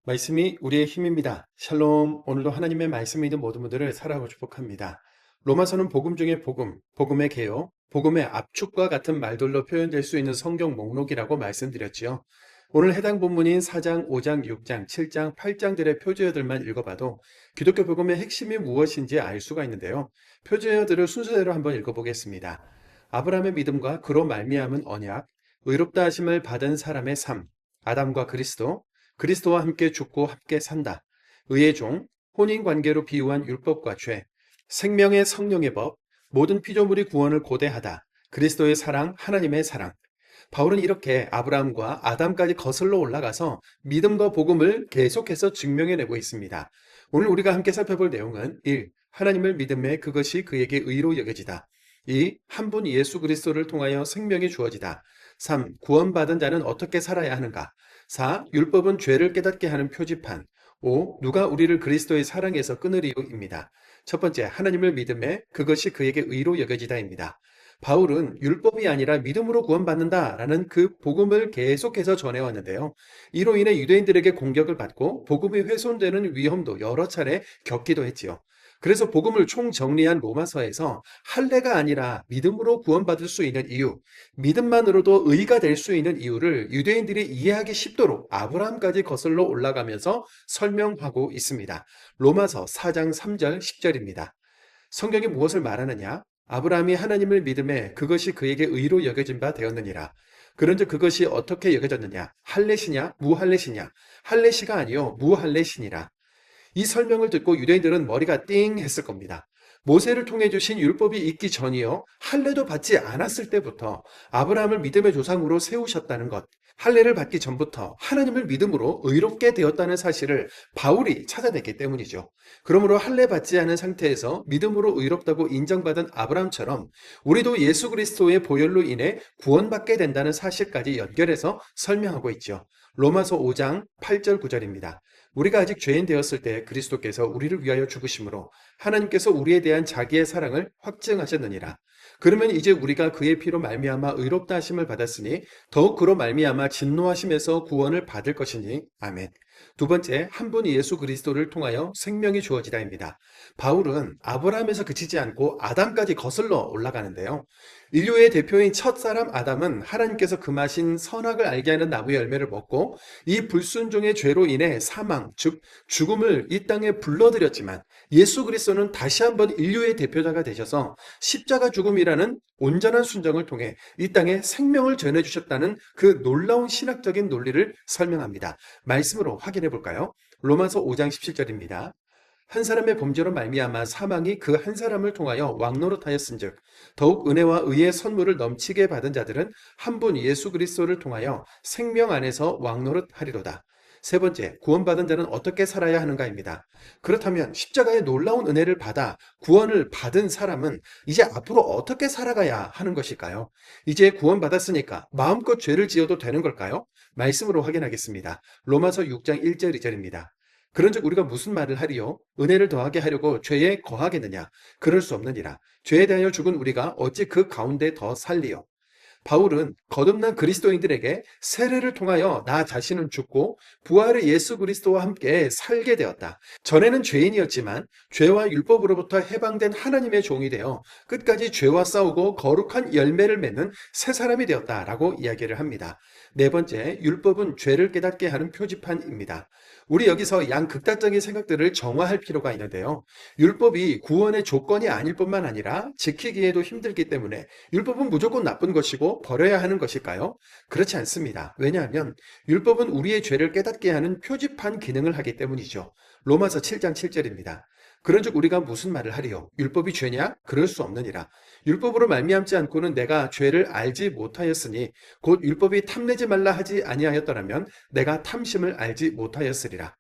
말씀이 우리의 힘입니다. 샬롬. 오늘도 하나님의 말씀을 믿는 모든 분들을 사랑하고 축복합니다. 로마서는 복음 중에 복음, 복음의 개요, 복음의 압축과 같은 말들로 표현될 수 있는 성경 목록이라고 말씀드렸지요. 오늘 해당 본문인 4장, 5장, 6장, 7장, 8장들의 표제어들만 읽어봐도 기독교 복음의 핵심이 무엇인지 알 수가 있는데요. 표제어들을 순서대로 한번 읽어보겠습니다. 아브라함의 믿음과 그로 말미암은 언약, 의롭다 하심을 받은 사람의 삶, 아담과 그리스도, 그리스도와 함께 죽고 함께 산다. 의의 종, 혼인관계로 비유한 율법과 죄, 생명의 성령의 법, 모든 피조물이 구원을 고대하다. 그리스도의 사랑, 하나님의 사랑. 바울은 이렇게 아브라함과 아담까지 거슬러 올라가서 믿음과 복음을 계속해서 증명해내고 있습니다. 오늘 우리가 함께 살펴볼 내용은 1. 하나님을 믿음에 그것이 그에게 의로 여겨지다. 2. 한 분 예수 그리스도를 통하여 생명이 주어지다. 3. 구원받은 자는 어떻게 살아야 하는가? 4. 율법은 죄를 깨닫게 하는 표지판. 5. 누가 우리를 그리스도의 사랑에서 끊으리요입니다. 첫 번째, 하나님을 믿음에 그것이 그에게 의로 여겨지다입니다. 바울은 율법이 아니라 믿음으로 구원받는다라는 그 복음을 계속해서 전해왔는데요. 이로 인해 유대인들에게 공격을 받고 복음이 훼손되는 위험도 여러 차례 겪기도 했지요. 그래서 복음을 총정리한 로마서에서 할례가 아니라 믿음으로 구원받을 수 있는 이유, 믿음만으로도 의가 될 수 있는 이유를 유대인들이 이해하기 쉽도록 아브라함까지 거슬러 올라가면서 설명하고 있습니다. 로마서 4장 3절 10절입니다. 성경이 무엇을 말하느냐? 아브라함이 하나님을 믿음에 그것이 그에게 의로 여겨진 바 되었느니라. 그런즉 그것이 어떻게 여겨졌느냐? 할례시냐? 무할례시냐? 할례시가 아니요 무할례시니라. 이 설명을 듣고 유대인들은 머리가 띵 했을 겁니다. 모세를 통해 주신 율법이 있기 전이요 할례도 받지 않았을 때부터 아브라함을 믿음의 조상으로 세우셨다는 것, 할례를 받기 전부터 하나님을 믿음으로 의롭게 되었다는 사실을 바울이 찾아냈기 때문이죠. 그러므로 할례 받지 않은 상태에서 믿음으로 의롭다고 인정받은 아브라함처럼 우리도 예수 그리스도의 보혈로 인해 구원받게 된다는 사실까지 연결해서 설명하고 있죠. 로마서 5장 8절 9절입니다. 우리가 아직 죄인 되었을 때 그리스도께서 우리를 위하여 죽으심으로 하나님께서 우리에 대한 자기의 사랑을 확증하셨느니라. 그러면 이제 우리가 그의 피로 말미암아 의롭다 하심을 받았으니 더욱 그로 말미암아 진노하심에서 구원을 받을 것이니 아멘. 두 번째, 한 분 예수 그리스도를 통하여 생명이 주어지다입니다. 바울은 아브라함에서 그치지 않고 아담까지 거슬러 올라가는데요. 인류의 대표인 첫사람 아담은 하나님께서 금하신 선악을 알게 하는 나무의 열매를 먹고 이 불순종의 죄로 인해 사망, 즉 죽음을 이 땅에 불러들였지만 예수 그리스도는 다시 한번 인류의 대표자가 되셔서 십자가 죽음이라는 온전한 순종을 통해 이 땅에 생명을 전해주셨다는 그 놀라운 신학적인 논리를 설명합니다. 말씀으로 확인해 볼까요? 로마서 5장 17절입니다. 한 사람의 범죄로 말미암아 사망이 그 한 사람을 통하여 왕노릇하였은즉 더욱 은혜와 의의 선물을 넘치게 받은 자들은 한 분 예수 그리스도를 통하여 생명 안에서 왕노릇하리로다. 세 번째, 구원받은 자는 어떻게 살아야 하는가입니다. 그렇다면 십자가의 놀라운 은혜를 받아 구원을 받은 사람은 이제 앞으로 어떻게 살아가야 하는 것일까요? 이제 구원받았으니까 마음껏 죄를 지어도 되는 걸까요? 말씀으로 확인하겠습니다. 로마서 6장 1절 2절입니다. 그런즉 우리가 무슨 말을 하리요? 은혜를 더하게 하려고 죄에 거하겠느냐? 그럴 수 없느니라. 죄에 대하여 죽은 우리가 어찌 그 가운데 더 살리요? 바울은 거듭난 그리스도인들에게 세례를 통하여 나 자신은 죽고 부활의 예수 그리스도와 함께 살게 되었다. 전에는 죄인이었지만 죄와 율법으로부터 해방된 하나님의 종이 되어 끝까지 죄와 싸우고 거룩한 열매를 맺는 새 사람이 되었다라고 이야기를 합니다. 네 번째, 율법은 죄를 깨닫게 하는 표지판입니다. 우리 여기서 양극단적인 생각들을 정화할 필요가 있는데요. 율법이 구원의 조건이 아닐 뿐만 아니라 지키기에도 힘들기 때문에 율법은 무조건 나쁜 것이고 버려야 하는 것일까요? 그렇지 않습니다. 왜냐하면 율법은 우리의 죄를 깨닫게 하는 표지판 기능을 하기 때문이죠. 로마서 7장 7절입니다. 그런즉 우리가 무슨 말을 하리요? 율법이 죄냐? 그럴 수 없느니라. 율법으로 말미암지 않고는 내가 죄를 알지 못하였으니 곧 율법이 탐내지 말라 하지 아니하였더라면 내가 탐심을 알지 못하였으리라.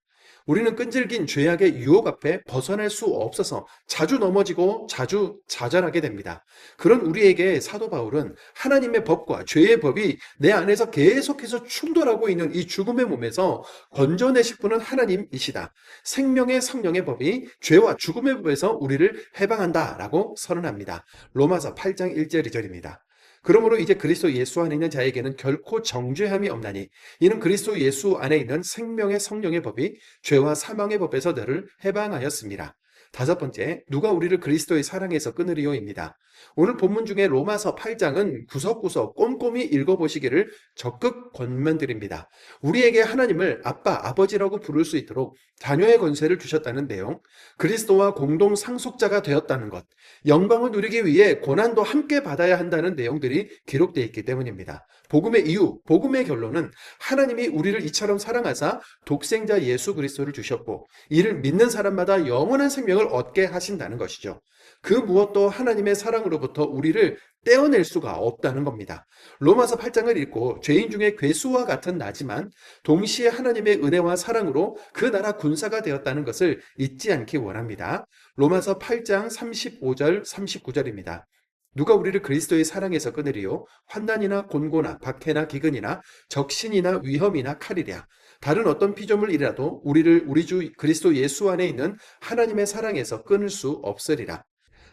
우리는 끈질긴 죄악의 유혹 앞에 벗어날 수 없어서 자주 넘어지고 자주 좌절하게 됩니다. 그런 우리에게 사도 바울은 하나님의 법과 죄의 법이 내 안에서 계속해서 충돌하고 있는 이 죽음의 몸에서 건져내실 분은 하나님이시다. 생명의 성령의 법이 죄와 죽음의 법에서 우리를 해방한다라고 선언합니다. 로마서 8장 1절 2절입니다. 그러므로 이제 그리스도 예수 안에 있는 자에게는 결코 정죄함이 없나니 이는 그리스도 예수 안에 있는 생명의 성령의 법이 죄와 사망의 법에서 너를 해방하였습니다. 다섯 번째, 누가 우리를 그리스도의 사랑에서 끊으리요입니다. 오늘 본문 중에 로마서 8장은 구석구석 꼼꼼히 읽어보시기를 적극 권면드립니다. 우리에게 하나님을 아빠, 아버지라고 부를 수 있도록 자녀의 권세를 주셨다는 내용, 그리스도와 공동 상속자가 되었다는 것, 영광을 누리기 위해 고난도 함께 받아야 한다는 내용들이 기록되어 있기 때문입니다. 복음의 이유, 복음의 결론은 하나님이 우리를 이처럼 사랑하사 독생자 예수 그리스도를 주셨고 이를 믿는 사람마다 영원한 생명을 얻게 하신다는 것이죠. 그 무엇도 하나님의 사랑으로부터 우리를 떼어낼 수가 없다는 겁니다. 로마서 8장을 읽고 죄인 중에 괴수와 같은 나지만 동시에 하나님의 은혜와 사랑으로 그 나라 군사가 되었다는 것을 잊지 않기 원합니다. 로마서 8장 35절 39절입니다. 누가 우리를 그리스도의 사랑에서 끊으리요? 환난이나 곤고나 박해나 기근이나 적신이나 위험이나 칼이랴. 다른 어떤 피조물이라도 우리를 우리 주 그리스도 예수 안에 있는 하나님의 사랑에서 끊을 수 없으리라.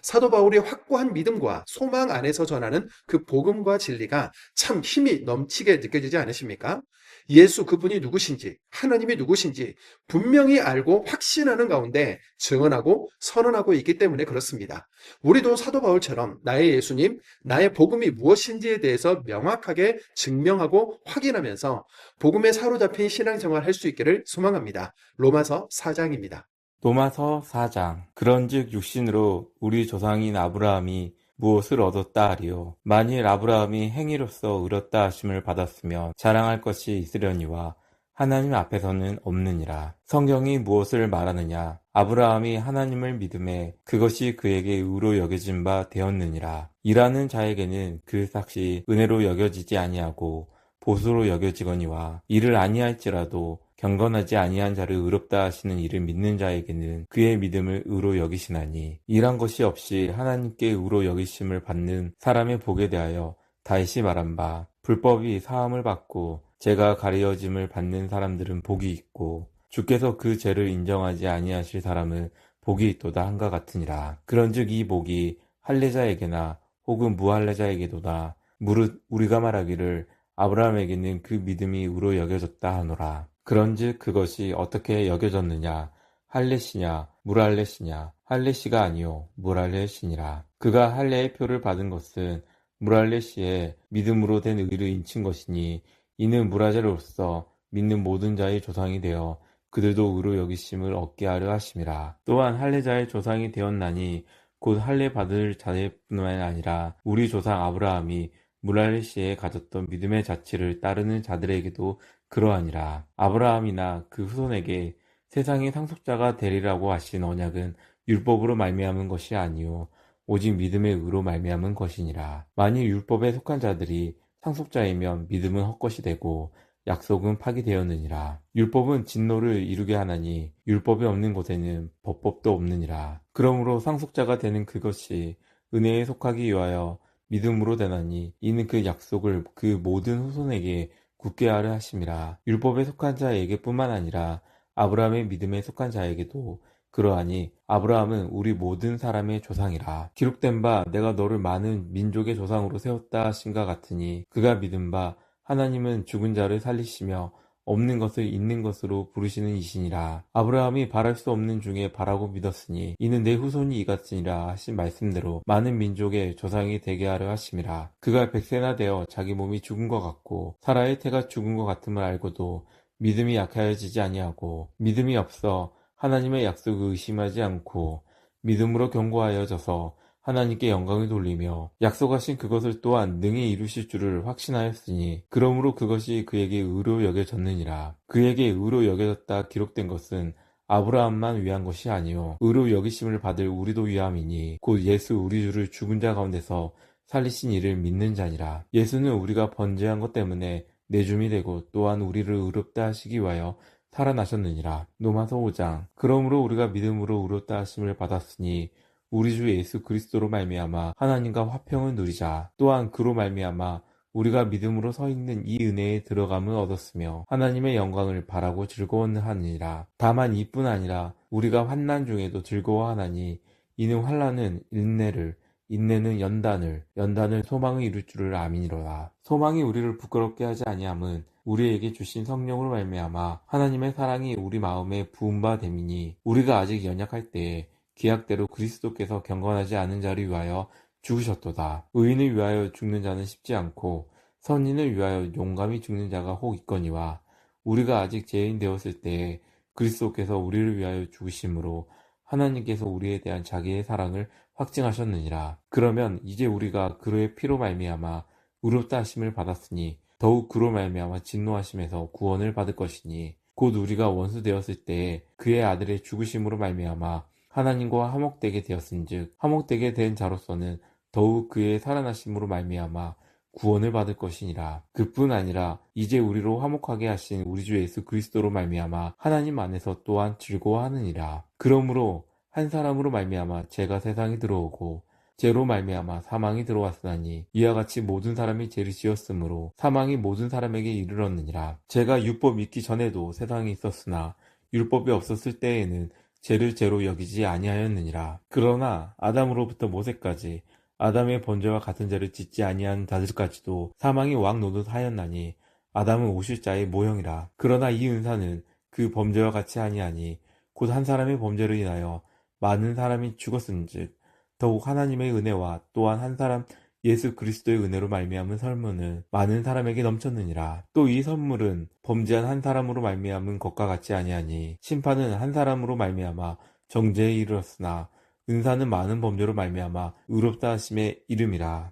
사도 바울의 확고한 믿음과 소망 안에서 전하는 그 복음과 진리가 참 힘이 넘치게 느껴지지 않으십니까? 예수 그분이 누구신지, 하나님이 누구신지 분명히 알고 확신하는 가운데 증언하고 선언하고 있기 때문에 그렇습니다. 우리도 사도 바울처럼 나의 예수님, 나의 복음이 무엇인지에 대해서 명확하게 증명하고 확인하면서 복음에 사로잡힌 신앙생활 할 수 있기를 소망합니다. 로마서 4장입니다. 로마서 4장. 그런즉 육신으로 우리 조상인 아브라함이 무엇을 얻었다 하리요. 만일 아브라함이 행위로서 의롭다 하심을 받았으면 자랑할 것이 있으려니와 하나님 앞에서는 없느니라. 성경이 무엇을 말하느냐? 아브라함이 하나님을 믿음에 그것이 그에게 의로 여겨진 바 되었느니라. 일하는 자에게는 그 삭시 은혜로 여겨지지 아니하고 보수로 여겨지거니와 이를 아니할지라도 경건하지 아니한 자를 의롭다 하시는 이를 믿는 자에게는 그의 믿음을 의로 여기시나니 일한 것이 없이 하나님께 의로 여기심을 받는 사람의 복에 대하여 다시 말한 바 불법이 사함을 받고 죄가 가려짐을 받는 사람들은 복이 있고 주께서 그 죄를 인정하지 아니하실 사람은 복이 있도다 한과 같으니라. 그런즉 이 복이 할례자에게나 혹은 무할례자에게도다. 무릇 우리가 말하기를 아브라함에게는 그 믿음이 의로 여겨졌다 하노라. 그런즉 그것이 어떻게 여겨졌느냐? 할례시냐 무할례시냐? 할례시가 아니요 무할례시니라. 그가 할례의 표를 받은 것은 무할례시의 믿음으로 된 의를 인친 것이니 이는 무할례로서 믿는 모든 자의 조상이 되어 그들도 의로 여기심을 얻게 하려 하심이라. 또한 할례자의 조상이 되었나니 곧 할례 받을 자들뿐만 아니라 우리 조상 아브라함이 무할례시에 가졌던 믿음의 자취를 따르는 자들에게도 그러하니라. 아브라함이나 그 후손에게 세상의 상속자가 되리라고 하신 언약은 율법으로 말미암은 것이 아니요 오직 믿음의 의로 말미암은 것이니라. 만일 율법에 속한 자들이 상속자이면 믿음은 헛것이 되고 약속은 파기되었느니라. 율법은 진노를 이루게 하나니 율법이 없는 곳에는 법법도 없느니라. 그러므로 상속자가 되는 그것이 은혜에 속하기 위하여 믿음으로 되나니 이는 그 약속을 그 모든 후손에게 굳게 하려 하심이라. 율법에 속한 자에게뿐만 아니라 아브라함의 믿음에 속한 자에게도 그러하니 아브라함은 우리 모든 사람의 조상이라. 기록된 바 내가 너를 많은 민족의 조상으로 세웠다 하신가 같으니 그가 믿은 바 하나님은 죽은 자를 살리시며 없는 것을 있는 것으로 부르시는 이시니라. 아브라함이 바랄 수 없는 중에 바라고 믿었으니 이는 내 후손이 이같으니라 하신 말씀대로 많은 민족의 조상이 되게 하려 하심이라. 그가 100세나 되어 자기 몸이 죽은 것 같고 사라의 태가 죽은 것 같음을 알고도 믿음이 약하여지지 아니하고 믿음이 없어 하나님의 약속을 의심하지 않고 믿음으로 견고하여져서 하나님께 영광을 돌리며 약속하신 그것을 또한 능히 이루실 줄을 확신하였으니 그러므로 그것이 그에게 의로 여겨졌느니라. 그에게 의로 여겨졌다 기록된 것은 아브라함만 위한 것이 아니요 의로 여기심을 받을 우리도 위함이니 곧 예수 우리 주를 죽은 자 가운데서 살리신 이를 믿는 자니라. 예수는 우리가 번제한 것 때문에 내줌이 되고 또한 우리를 의롭다 하시기 위하여 살아나셨느니라. 로마서 5장. 그러므로 우리가 믿음으로 의롭다 하심을 받았으니 우리 주 예수 그리스도로 말미암아 하나님과 화평을 누리자. 또한 그로 말미암아 우리가 믿음으로 서 있는 이 은혜에 들어감을 얻었으며 하나님의 영광을 바라고 즐거워하느니라. 다만 이뿐 아니라 우리가 환난 중에도 즐거워하나니 이는 환난은 인내를, 인내는 연단을 소망을 이룰 줄을 아미니로다. 소망이 우리를 부끄럽게 하지 아니함은 우리에게 주신 성령으로 말미암아 하나님의 사랑이 우리 마음에 부은 바 됨이니 우리가 아직 연약할 때에 기약대로 그리스도께서 경건하지 않은 자를 위하여 죽으셨도다. 의인을 위하여 죽는 자는 쉽지 않고 선인을 위하여 용감히 죽는 자가 혹 있거니와 우리가 아직 죄인 되었을 때에 그리스도께서 우리를 위하여 죽으심으로 하나님께서 우리에 대한 자기의 사랑을 확증하셨느니라. 그러면 이제 우리가 그의 피로 말미암아 의롭다 하심을 받았으니 더욱 그로 말미암아 진노하심에서 구원을 받을 것이니 곧 우리가 원수 되었을 때에 그의 아들의 죽으심으로 말미암아 하나님과 화목되게 되었은즉 화목되게 된 자로서는 더욱 그의 살아나심으로 말미암아 구원을 받을 것이니라. 그뿐 아니라 이제 우리로 화목하게 하신 우리 주 예수 그리스도로 말미암아 하나님 안에서 또한 즐거워하느니라. 그러므로 한 사람으로 말미암아 죄가 세상에 들어오고 죄로 말미암아 사망이 들어왔으나니 이와 같이 모든 사람이 죄를 지었으므로 사망이 모든 사람에게 이르렀느니라. 죄가 율법 있기 전에도 세상에 있었으나 율법이 없었을 때에는 죄를 죄로 여기지 아니하였느니라. 그러나 아담으로부터 모세까지 아담의 번제와 같은 죄를 짓지 아니한 자들까지도 사망이 왕 노릇하였나니 아담은 오실 자의 모형이라. 그러나 이 은사는 그 범죄와 같이 아니하니 곧 한 사람의 범죄로 인하여 많은 사람이 죽었은즉 더욱 하나님의 은혜와 또한 한 사람 예수 그리스도의 은혜로 말미암은 선물은 많은 사람에게 넘쳤느니라. 또 이 선물은 범죄한 한 사람으로 말미암은 것과 같지 아니하니 심판은 한 사람으로 말미암아 정죄에 이르렀으나 은사는 많은 범죄로 말미암아 의롭다 하심의 이름이라.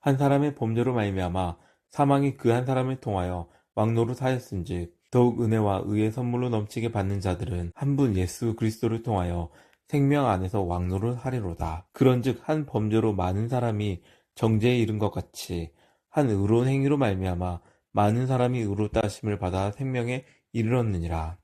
한 사람의 범죄로 말미암아 사망이 그 한 사람을 통하여 왕노릇하였은즉 더욱 은혜와 의의 선물로 넘치게 받는 자들은 한 분 예수 그리스도를 통하여 생명 안에서 왕노릇하리로다. 그런즉 한 범죄로 많은 사람이 정죄에 이른 것 같이 한 의로운 행위로 말미암아 많은 사람이 의롭다 하심을 받아 생명에 이르렀느니라.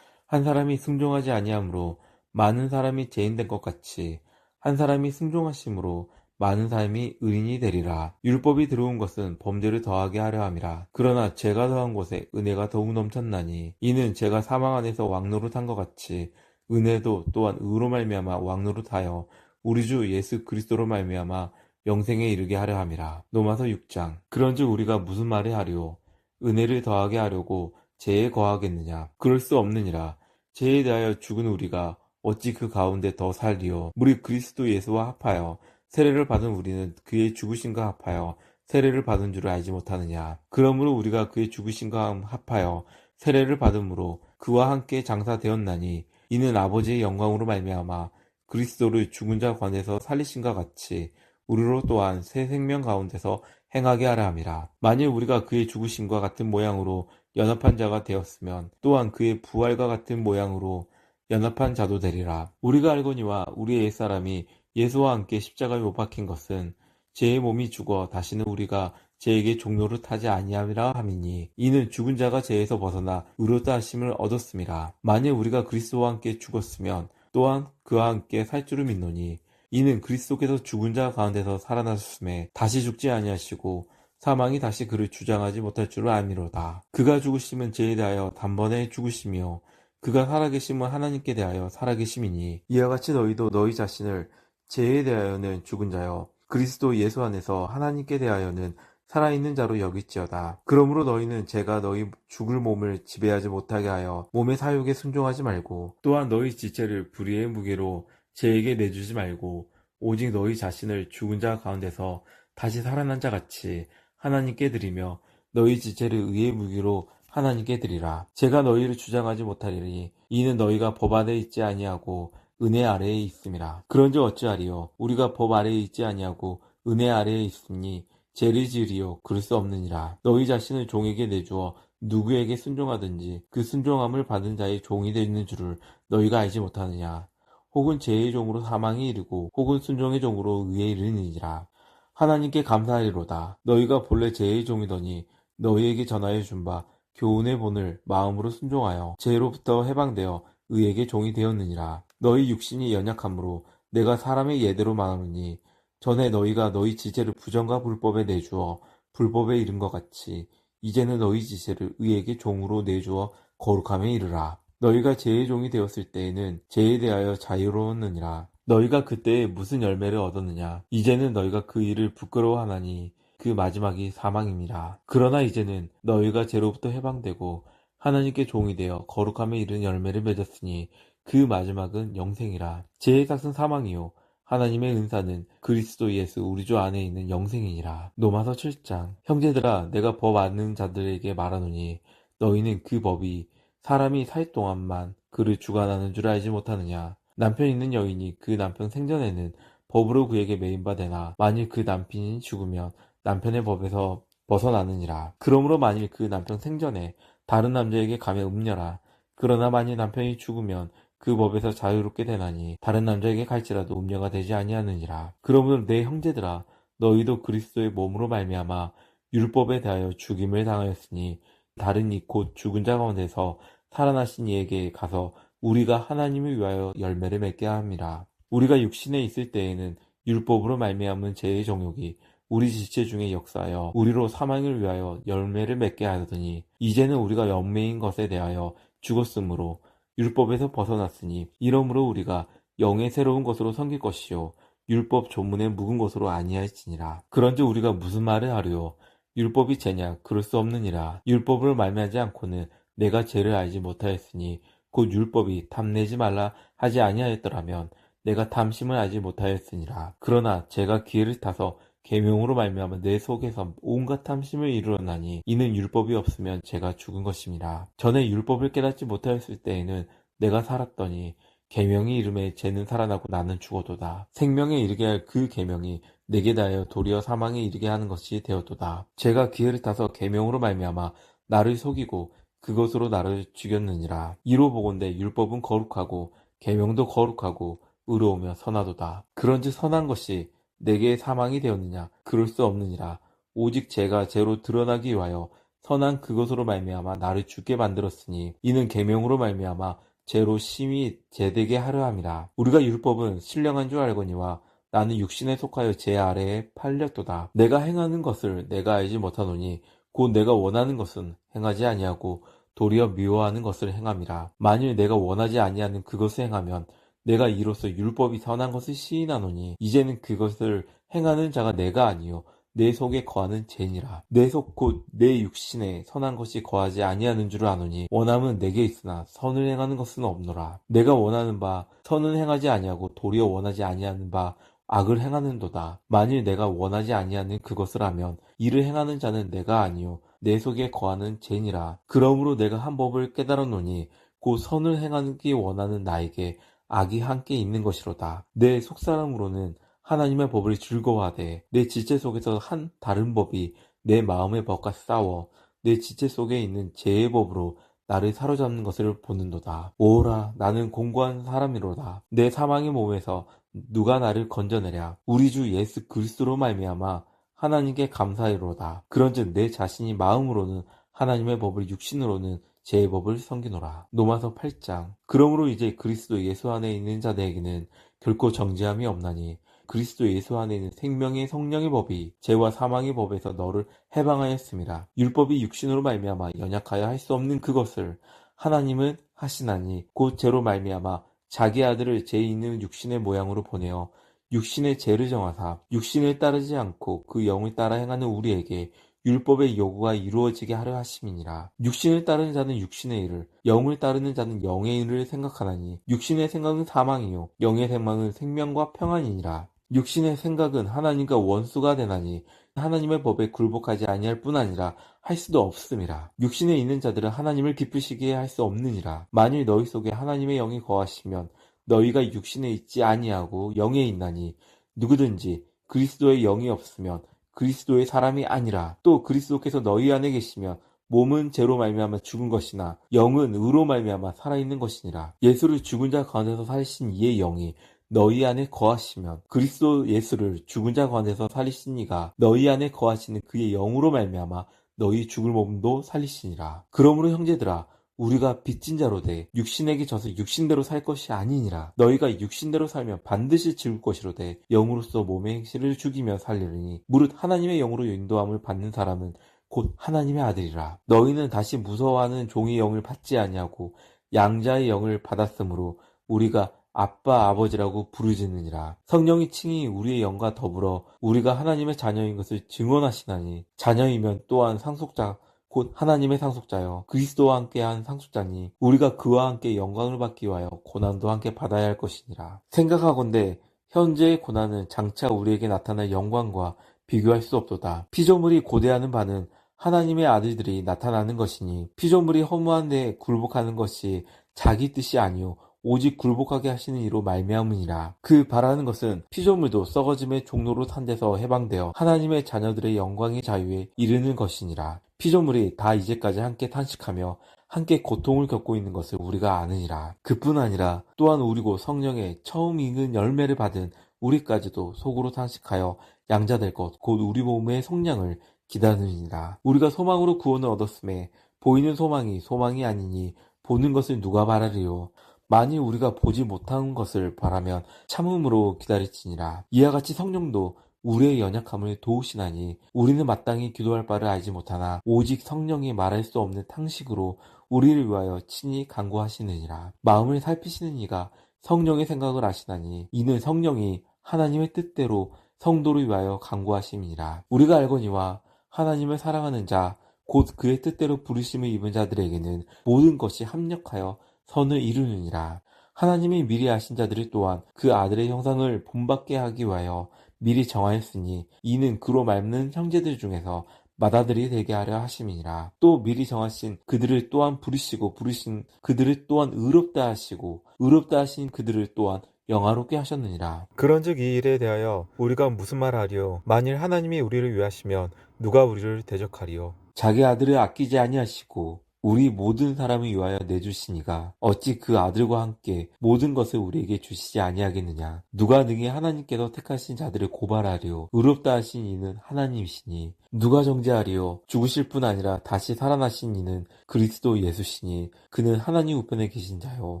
한 사람이 순종하지 아니하므로 많은 사람이 죄인된 것 같이 한 사람이 순종하심으로 많은 사람이 의인이 되리라. 율법이 들어온 것은 범죄를 더하게 하려 함이라. 그러나 죄가 더한 곳에 은혜가 더욱 넘쳤나니 이는 죄가 사망 안에서 왕노릇한 것 같이 은혜도 또한 의로 말미암아 왕노릇하여 우리 주 예수 그리스도로 말미암아 영생에 이르게 하려 함이라. 로마서 6장. 그런즉 우리가 무슨 말을 하리요? 은혜를 더하게 하려고 죄에 거하겠느냐? 그럴 수 없느니라. 죄에 대하여 죽은 우리가 어찌 그 가운데 더 살리요? 무릇 그리스도 예수와 합하여 세례를 받은 우리는 그의 죽으심과 합하여 세례를 받은 줄을 알지 못하느냐? 그러므로 우리가 그의 죽으심과 합하여 세례를 받음으로 그와 함께 장사되었나니 이는 아버지의 영광으로 말미암아 그리스도를 죽은 자 관에서 살리신과 같이 우리로 또한 새 생명 가운데서 행하게 하려 함이라. 만일 우리가 그의 죽으심과 같은 모양으로 연합한 자가 되었으면 또한 그의 부활과 같은 모양으로 연합한 자도 되리라. 우리가 알거니와 우리의 옛사람이 예수와 함께 십자가에 못 박힌 것은 죄의 몸이 죽어 다시는 우리가 죄에게 종노릇 하지 아니함이라 함이니 이는 죽은 자가 죄에서 벗어나 의롭다 하심을 얻었음이라. 만일 우리가 그리스도와 함께 죽었으면 또한 그와 함께 살 줄을 믿노니 이는 그리스도께서 죽은 자 가운데서 살아나셨음에 다시 죽지 아니하시고 사망이 다시 그를 주장하지 못할 줄을 아미로다. 그가 죽으심은 죄에 대하여 단번에 죽으시며 그가 살아계심은 하나님께 대하여 살아계심이니 이와 같이 너희도 너희 자신을 죄에 대하여는 죽은 자요 그리스도 예수 안에서 하나님께 대하여는 살아있는 자로 여길지어다. 그러므로 너희는 죄가 너희 죽을 몸을 지배하지 못하게 하여 몸의 사욕에 순종하지 말고 또한 너희 지체를 불의의 무게로 죄에게 내주지 말고 오직 너희 자신을 죽은 자 가운데서 다시 살아난 자 같이 하나님께 드리며 너희 지체를 의의 무기로 하나님께 드리라. 제가 너희를 주장하지 못하리니 이는 너희가 법 아래에 있지 아니하고 은혜 아래에 있음이라. 그런즉 어찌하리요? 우리가 법 아래에 있지 아니하고 은혜 아래에 있으니 죄를 지으리요 그럴 수 없느니라. 너희 자신을 종에게 내주어 누구에게 순종하든지 그 순종함을 받은 자의 종이 되는 줄을 너희가 알지 못하느냐? 혹은 죄의 종으로 사망에 이르고 혹은 순종의 종으로 의에 이르느니라. 하나님께 감사하리로다. 너희가 본래 죄의 종이더니 너희에게 전하여 준 바 교훈의 본을 마음으로 순종하여 죄로부터 해방되어 의에게 종이 되었느니라. 너희 육신이 연약함으로 내가 사람의 예대로 말하노니 전에 너희가 너희 지체를 부정과 불법에 내주어 불법에 이른 것 같이 이제는 너희 지체를 의에게 종으로 내주어 거룩함에 이르라. 너희가 죄의 종이 되었을 때에는 죄에 대하여 자유로웠느니라. 너희가 그때에 무슨 열매를 얻었느냐? 이제는 너희가 그 일을 부끄러워하나니 그 마지막이 사망임이라. 그러나 이제는 너희가 죄로부터 해방되고 하나님께 종이 되어 거룩함에 이른 열매를 맺었으니 그 마지막은 영생이라. 죄의 삭은 사망이요 하나님의 은사는 그리스도 예수 우리 주 안에 있는 영생이니라. 로마서 7장. 형제들아, 내가 법 아는 자들에게 말하노니 너희는 그 법이 사람이 살 동안만 그를 주관하는 줄 알지 못하느냐? 남편 있는 여인이 그 남편 생전에는 법으로 그에게 매인 바 되나 만일 그 남편이 죽으면 남편의 법에서 벗어나느니라. 그러므로 만일 그 남편 생전에 다른 남자에게 가면 음녀라. 그러나 만일 남편이 죽으면 그 법에서 자유롭게 되나니 다른 남자에게 갈지라도 음녀가 되지 아니하느니라. 그러므로 내 형제들아, 너희도 그리스도의 몸으로 말미암아 율법에 대하여 죽임을 당하였으니 다른 이 곧 죽은 자 가운데서 살아나신 이에게 가서 우리가 하나님을 위하여 열매를 맺게 함이라. 우리가 육신에 있을 때에는 율법으로 말미암은 죄의 정욕이 우리 지체 중에 역사하여 우리로 사망을 위하여 열매를 맺게 하더니 이제는 우리가 영매인 것에 대하여 죽었으므로 율법에서 벗어났으니 이러므로 우리가 영의 새로운 것으로 섬길 것이요 율법 조문에 묵은 것으로 아니할지니라. 그런즉 우리가 무슨 말을 하리요? 율법이 죄냐? 그럴 수 없느니라. 율법을 말미암지 않고는 내가 죄를 알지 못하였으니 곧 율법이 탐내지 말라 하지 아니하였더라면 내가 탐심을 알지 못하였으니라. 그러나 제가 기회를 타서 계명으로 말미암아 내 속에서 온갖 탐심을 이루었나니 이는 율법이 없으면 제가 죽은 것임이라. 전에 율법을 깨닫지 못하였을 때에는 내가 살았더니 계명이 이름에 죄는 살아나고 나는 죽어도다. 생명에 이르게 할 그 계명이 내게 다하여 도리어 사망에 이르게 하는 것이 되었도다. 제가 기회를 타서 계명으로 말미암아 나를 속이고 그것으로 나를 죽였느니라. 이로 보건대 율법은 거룩하고 계명도 거룩하고 의로우며 선하도다. 그런즉 선한 것이 내게 사망이 되었느냐? 그럴 수 없느니라. 오직 죄가 죄로 드러나기 위하여 선한 그것으로 말미암아 나를 죽게 만들었으니 이는 계명으로 말미암아 죄로 심히 죄되게 하려 함이라. 우리가 율법은 신령한 줄 알거니와 나는 육신에 속하여 죄 아래에 팔렸도다. 내가 행하는 것을 내가 알지 못하노니 곧 내가 원하는 것은 행하지 아니하고 도리어 미워하는 것을 행함이라. 만일 내가 원하지 아니하는 그것을 행하면 내가 이로써 율법이 선한 것을 시인하노니 이제는 그것을 행하는 자가 내가 아니요 내 속에 거하는 죄니라. 내 속 곧 내 육신에 선한 것이 거하지 아니하는 줄 아노니 원함은 내게 있으나 선을 행하는 것은 없노라. 내가 원하는 바 선은 행하지 아니하고 도리어 원하지 아니하는 바 악을 행하는도다. 만일 내가 원하지 아니하는 그것을 하면 이를 행하는 자는 내가 아니요 내 속에 거하는 죄니라. 그러므로 내가 한 법을 깨달았노니 곧 선을 행하기 원하는 나에게 악이 함께 있는 것이로다. 내 속사람으로는 하나님의 법을 즐거워하되 내 지체 속에서 한 다른 법이 내 마음의 법과 싸워 내 지체 속에 있는 죄의 법으로 나를 사로잡는 것을 보는도다. 오라, 나는 공고한 사람이로다. 내 사망의 몸에서 누가 나를 건져내랴? 우리 주 예수 그리스도로 말미암아 하나님께 감사하리로다. 그런즉 내 자신이 마음으로는 하나님의 법을 육신으로는 제 법을 섬기노라. 로마서 8장. 그러므로 이제 그리스도 예수 안에 있는 자들에게는 결코 정죄함이 없나니 그리스도 예수 안에 있는 생명의 성령의 법이 죄와 사망의 법에서 너를 해방하였음이라. 율법이 육신으로 말미암아 연약하여 할 수 없는 그것을 하나님은 하시나니 곧 죄로 말미암아 자기 아들을 죄 있는 육신의 모양으로 보내어 육신의 죄를 정하사 육신을 따르지 않고 그 영을 따라 행하는 우리에게 율법의 요구가 이루어지게 하려 하심이니라. 육신을 따르는 자는 육신의 일을, 영을 따르는 자는 영의 일을 생각하나니 육신의 생각은 사망이요 영의 생각은 생명과 평안이니라. 육신의 생각은 하나님과 원수가 되나니 하나님의 법에 굴복하지 아니할 뿐 아니라 할 수도 없음이라. 육신에 있는 자들은 하나님을 기쁘시게 할 수 없느니라. 만일 너희 속에 하나님의 영이 거하시면 너희가 육신에 있지 아니하고 영에 있나니 누구든지 그리스도의 영이 없으면 그리스도의 사람이 아니라. 또 그리스도께서 너희 안에 계시면 몸은 죄로 말미암아 죽은 것이나 영은 의로 말미암아 살아있는 것이니라. 예수를 죽은 자 가운데서 살리신 이의 영이 너희 안에 거하시면 그리스도 예수를 죽은 자 가운데서 살리신 이가 너희 안에 거하시는 그의 영으로 말미암아 너희 죽을 몸도 살리시니라. 그러므로 형제들아, 우리가 빚진 자로 돼 육신에게 져서 육신대로 살 것이 아니니라. 너희가 육신대로 살면 반드시 죽을 것이로 돼 영으로서 몸의 행실을 죽이며 살리리니 무릇 하나님의 영으로 인도함을 받는 사람은 곧 하나님의 아들이라. 너희는 다시 무서워하는 종의 영을 받지 아니하고 양자의 영을 받았으므로 우리가 아빠, 아버지라고 부르짖느니라. 성령이 친히 우리의 영과 더불어 우리가 하나님의 자녀인 것을 증언하시나니 자녀이면 또한 상속자 곧 하나님의 상속자여 그리스도와 함께한 상속자니 우리가 그와 함께 영광을 받기 위하여 고난도 함께 받아야 할 것이니라. 생각하건대 현재의 고난은 장차 우리에게 나타날 영광과 비교할 수 없도다. 피조물이 고대하는 바는 하나님의 아들들이 나타나는 것이니 피조물이 허무한 데에 굴복하는 것이 자기 뜻이 아니요 오직 굴복하게 하시는 이로 말미암으니라. 그 바라는 것은 피조물도 썩어짐의 종로로 탄 데서 해방되어 하나님의 자녀들의 영광의 자유에 이르는 것이니라. 피조물이 다 이제까지 함께 탄식하며 함께 고통을 겪고 있는 것을 우리가 아느니라. 그뿐 아니라 또한 우리고 성령의 처음 익은 열매를 받은 우리까지도 속으로 탄식하여 양자될 것 곧 우리 몸의 속량을 기다리니라. 우리가 소망으로 구원을 얻었음에 보이는 소망이 소망이 아니니 보는 것을 누가 바라리요. 만일 우리가 보지 못한 것을 바라면 참음으로 기다릴지니라. 이와 같이 성령도 우리의 연약함을 도우시나니 우리는 마땅히 기도할 바를 알지 못하나 오직 성령이 말할 수 없는 탕식으로 우리를 위하여 친히 간구하시느니라. 마음을 살피시는 이가 성령의 생각을 아시나니 이는 성령이 하나님의 뜻대로 성도를 위하여 간구하심이니라. 우리가 알거니와 하나님을 사랑하는 자 곧 그의 뜻대로 부르심을 입은 자들에게는 모든 것이 합력하여 선을 이루느니라. 하나님이 미리 아신 자들을 또한 그 아들의 형상을 본받게 하기 위하여 미리 정하였으니 이는 그로 말미는 형제들 중에서 맏아들이 되게 하려 하심이니라. 또 미리 정하신 그들을 또한 부르시고 부르신 그들을 또한 의롭다 하시고 의롭다 하신 그들을 또한 영화롭게 하셨느니라. 그런즉 이 일에 대하여 우리가 무슨 말하리요? 만일 하나님이 우리를 위하시면 누가 우리를 대적하리요? 자기 아들을 아끼지 아니하시고 우리 모든 사람을 위하여 내주시니가 어찌 그 아들과 함께 모든 것을 우리에게 주시지 아니하겠느냐. 누가 능히 하나님께서 택하신 자들을 고발하리요. 의롭다 하신 이는 하나님이시니 누가 정죄하리요. 죽으실 뿐 아니라 다시 살아나신 이는 그리스도 예수시니 그는 하나님 우편에 계신 자요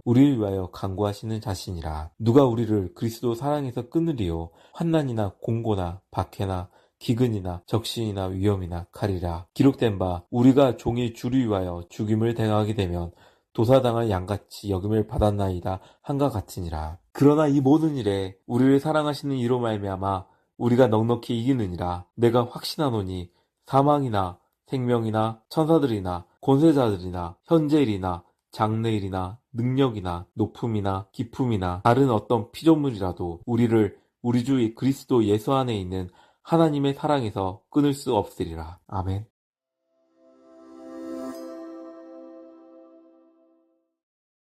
우리를 위하여 간구하시는 자시니라. 누가 우리를 그리스도 사랑에서 끊으리요. 환난이나 공고나 박해나 기근이나 적신이나 위험이나 칼이라. 기록된 바 우리가 종일 주를 위하여 죽임을 당하게 되면 도사당할 양같이 여김을 받았나이다 한과 같으니라. 그러나 이 모든 일에 우리를 사랑하시는 이로 말미암아 우리가 넉넉히 이기느니라. 내가 확신하노니 사망이나 생명이나 천사들이나 권세자들이나 현재일이나 장래일이나 능력이나 높음이나 깊음이나 다른 어떤 피조물이라도 우리를 우리 주 그리스도 예수 안에 있는 하나님의 사랑에서 끊을 수 없으리라. 아멘.